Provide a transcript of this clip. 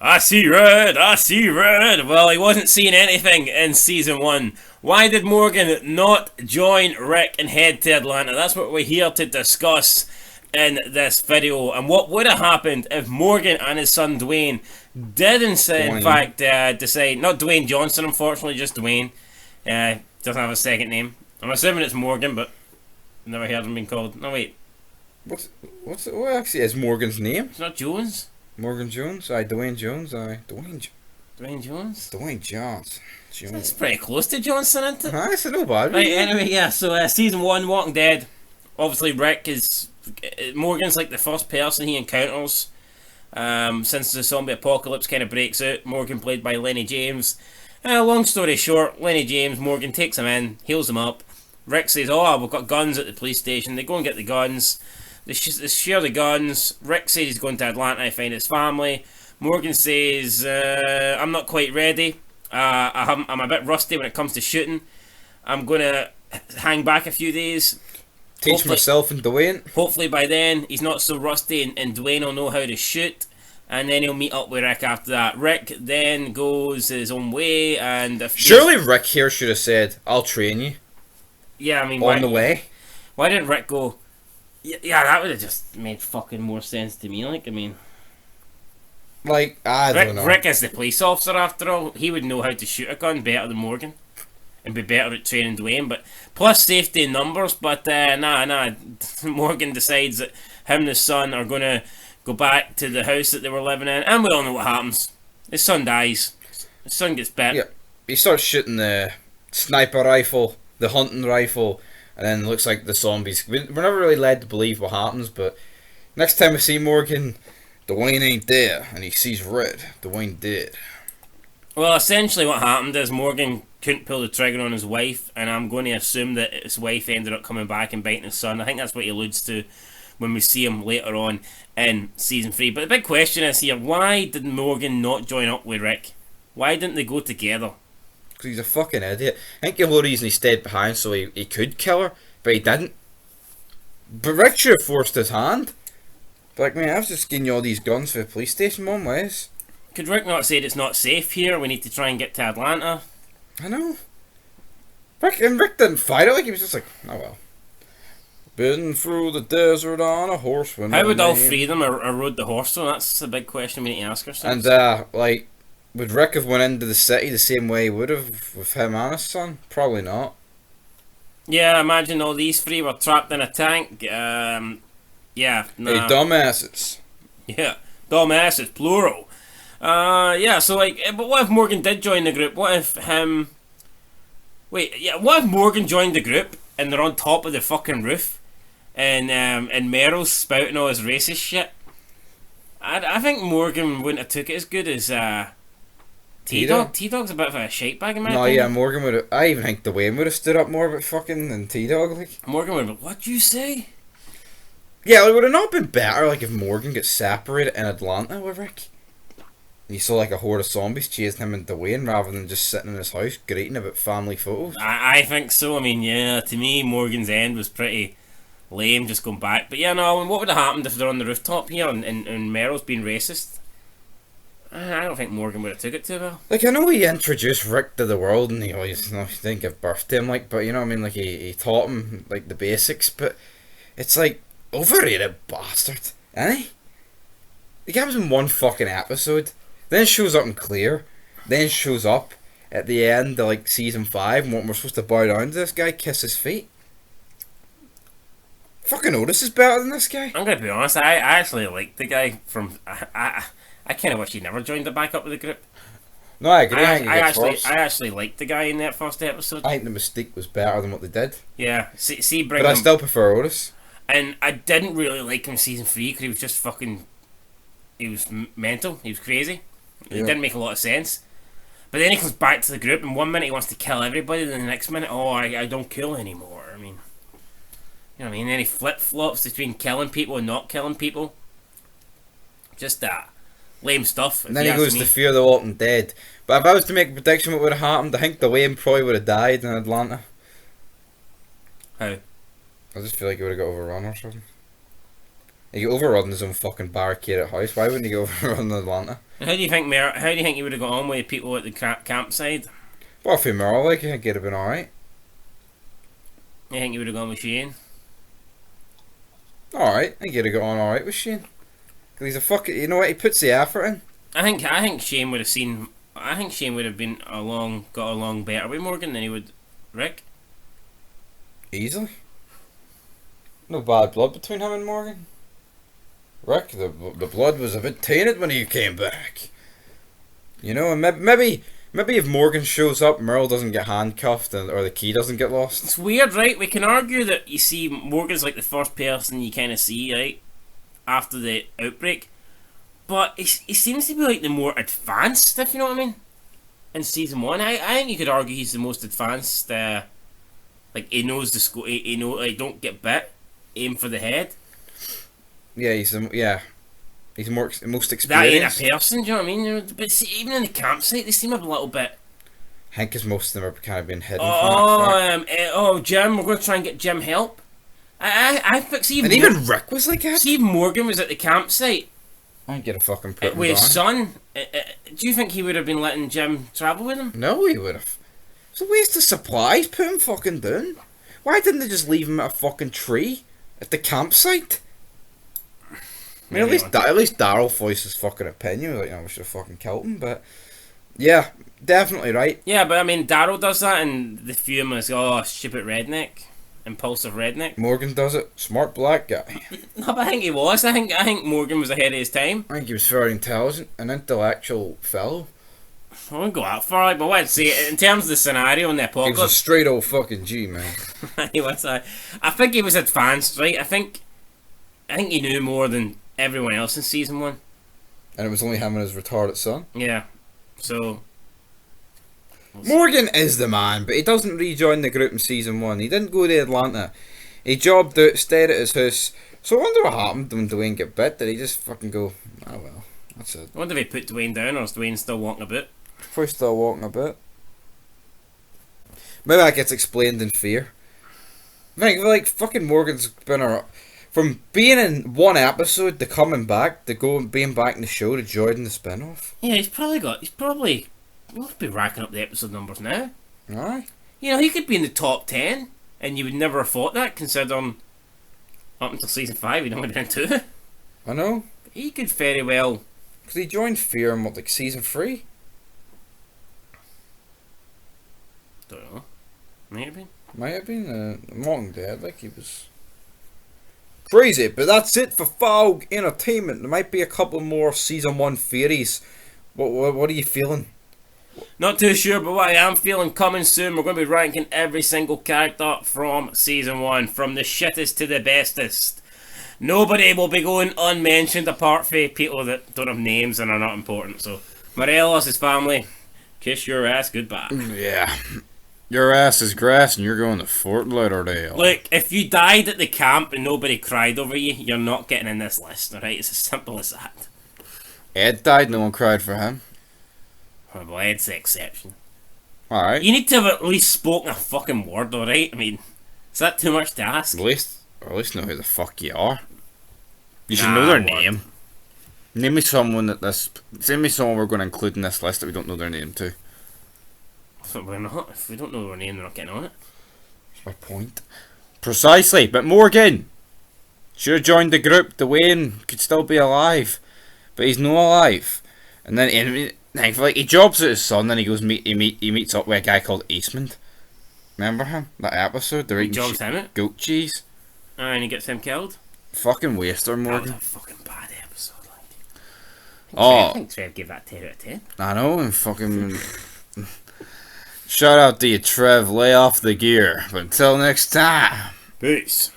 I see red, I see red. Well, he wasn't seeing anything in season 1. Why did Morgan not join Rick and head to Atlanta? That's what we're here to discuss in this video. And what would have happened if Morgan and his son Dwayne did in fact decide, not Dwayne Johnson unfortunately, just Dwayne. Doesn't have a second name. I'm assuming it's Morgan, but never heard him being called. No wait. What actually is Morgan's name? It's not Jones. Morgan Jones? Dwayne Jones? Dwayne Jones? Dwayne Jones. That's pretty close to Johnson, isn't it? That's no bad. Right, anyway, yeah, so season 1, Walking Dead. Obviously, Rick is... Morgan's like the first person he encounters since the zombie apocalypse kind of breaks out. Morgan played by Lenny James. Long story short, Lenny James, Morgan takes him in, heals him up. Rick says, oh, we've got guns at the police station. They go and get the guns. They share the guns. Rick says he's going to Atlanta to find his family. Morgan says, I'm not quite ready. I'm a bit rusty when it comes to shooting. I'm going to hang back a few days. Teach myself and Dwayne. Hopefully by then he's not so rusty and Dwayne will know how to shoot. And then he'll meet up with Rick after that. Rick then goes his own way and... Surely Rick here should have said, I'll train you. Yeah, I mean... On the way. Why didn't Rick go... Yeah, that would have just made fucking more sense to me. Like, I mean... Like, I don't know. Rick is the police officer after all. He would know how to shoot a gun better than Morgan. And be better at training Dwayne. But plus safety in numbers. But nah. Morgan decides that him and his son are going to go back to the house that they were living in. And we all know what happens. His son dies. His son gets bit. Yeah, he starts shooting the sniper rifle, the hunting rifle, and then it looks like the zombies. We're never really led to believe what happens, but next time we see Morgan, Dwayne ain't there, and he sees red. Dwayne dead. Well, essentially what happened is Morgan couldn't pull the trigger on his wife, and I'm going to assume that his wife ended up coming back and biting his son. I think that's what he alludes to when we see him later on in season 3. But the big question is here, why did Morgan not join up with Rick? Why didn't they go together? Because he's a fucking idiot. I think the whole reason he stayed behind so he could kill her, but he didn't. But Rick should have forced his hand. But like, man, I was just getting you all these guns for the police station, Mum, ways. Could Rick not say it's not safe here, we need to try and get to Atlanta? I know. Rick didn't fight it, like he was just like, oh well. Been through the desert on a horse. How would all three of them rode the horse though? That's the big question we need to ask ourselves. And like, would Rick have went into the city the same way he would have with him and his son? Probably not. Yeah, imagine all these three were trapped in a tank. Yeah, nah. Hey, dumbasses. Yeah, dumbasses, plural. Yeah, so like, but what if Morgan did join the group? What if him... Wait, yeah, what if Morgan joined the group and they're on top of the fucking roof and Meryl's spouting all his racist shit? I think Morgan wouldn't have took it as good as T-Dog. T-Dog's a bit of a shite bag in my opinion. Yeah, Morgan would have... I even think Dwayne would have stood up more about fucking than T-Dog, like. Morgan would have been, what you say? Yeah, it would have not been better, like, if Morgan gets separated in Atlanta with Rick. You saw like a horde of zombies chasing him and Dwayne rather than just sitting in his house greeting about family photos. I think so. I mean, yeah, to me, Morgan's end was pretty lame, just going back. But yeah, no, what would have happened if they're on the rooftop here and Meryl's being racist? I don't think Morgan would have took it too well. Like, I know he introduced Rick to the world and he always, you know, he didn't give birth to him, like, but you know what I mean, like, he taught him, like, the basics, but it's like, overrated bastard, ain't he? The guy was in one fucking episode. Then shows up in Clear. Then shows up at the end of like season 5 and what we're supposed to bow down to this guy, kiss his feet. Fucking Otis is better than this guy. I'm gonna be honest, I actually like the guy from... I kinda wish he never joined the back up with the group. No, I agree. I actually liked the guy in that first episode. I think the Mystique was better than what they did. Yeah, but I still prefer Otis. And I didn't really like him in season 3 because he was just fucking... He was mental, he was crazy. It didn't make a lot of sense. But then he comes back to the group and one minute he wants to kill everybody and then the next minute, oh, I don't kill anymore. I mean, you know what I mean? And then he flip-flops between killing people and not killing people. Just lame stuff. And then he goes to Fear the Walking Dead. But if I was to make a prediction what would have happened, I think Dwayne probably would have died in Atlanta. How? I just feel like he would have got overrun or something. He got overrun his own fucking barricaded house. Why wouldn't he go overrun Atlanta? And how do you think he would have got on with the people at the campsite? Well, if Merle, like, I think it'd have been alright. You think he would have gone with Shane? Alright, I think he'd have got on alright with Shane. Because he's a fucking, you know what, he puts the effort in. I think Shane would have seen. I think Shane would have got along better with Morgan than he would Rick. Easily. No bad blood between him and Morgan. Rick, the blood was a bit tainted when he came back. You know, and maybe if Morgan shows up, Merle doesn't get handcuffed or the key doesn't get lost. It's weird, right? We can argue that you see Morgan's like the first person you kind of see, right, after the outbreak. But he seems to be like the more advanced, if you know what I mean, in season 1. I think you could argue he's the most advanced. Like, he knows the score. He know, like, don't get bit, aim for the head. Yeah, he's most experienced. That ain't a person, do you know what I mean? But see, even in the campsite, they seem a little bit. I think because most of them are kind of being hidden. From Jim, we're going to try and get Jim help. I think even Rick was like that. See, if Morgan was at the campsite. I'd get a fucking put with his son. Do you think he would have been letting Jim travel with him? No, he would have. It's a waste of supplies. Put him fucking down. Why didn't they just leave him at a fucking tree at the campsite? I mean, at least Daryl voiced his fucking opinion. Like, we should have fucking killed him. But yeah, definitely right. Yeah, but I mean, Daryl does that, and the fume is stupid redneck, impulsive redneck. Morgan does it. Smart black guy. No, but I think he was. I think Morgan was ahead of his time. I think he was very intelligent, an intellectual fellow. I wouldn't go that far, but what I'd say in terms of the scenario in the apocalypse, he was a straight old fucking G, man. He was. I think he was advanced, right? I think he knew more than everyone else in season 1. And it was only him and his retarded son. Yeah. So Morgan is the man, but he doesn't rejoin the group in season 1. He didn't go to Atlanta. He jobbed out, stayed at his house. So I wonder what happened when Dwayne got bit. Did he just fucking go, oh well, that's it. I wonder if he put Dwayne down, or is Dwayne still walking about? Probably still walking a bit. Maybe that gets explained in Fear. I think, like, fucking Morgan's been from being in one episode to coming back to being back in the show to joining the spin-off. Yeah, he's probably must be racking up the episode numbers now. Aye. You know, he could be in the top 10, and you would never have thought that, considering up until season 5 he'd only been in 2. I know. He could very well. Because he joined Fear in what, like season 3? Don't know. Maybe. Might have been Walking Dead, like he was crazy. But that's it for Fog Entertainment. There might be a couple more season 1 theories. What are you feeling? Not too sure, but what I am feeling coming soon, we're going to be ranking every single character from season 1, from the shittest to the bestest. Nobody will be going unmentioned apart from people that don't have names and are not important. So, Morelos' family, kiss your ass goodbye. Yeah. Your ass is grass and you're going to Fort Lauderdale. Look, if you died at the camp and nobody cried over you, you're not getting in this list, alright? It's as simple as that. Ed died, no one cried for him. Oh, well, Ed's the exception. Alright. You need to have at least spoken a fucking word, alright? I mean, is that too much to ask? At least know who the fuck you are. You should know their name. Name me someone we're going to include in this list that we don't know their name to. But we're not. If we don't know their name, they're not getting on it. That's my point. Precisely, but Morgan should have joined the group. DUANE could still be alive, but he's not alive. And then he jobs at his son, then he goes he meets up with a guy called Eastman. Remember him? That episode? They're He eating jobs him it. goat cheese. And he gets him killed. Fucking waster, Morgan. That was a fucking bad episode, like. I think Trev gave that 10 out of 10. I know, and fucking. Shout out to you, Trev. Lay off the gear. But until next time. Peace.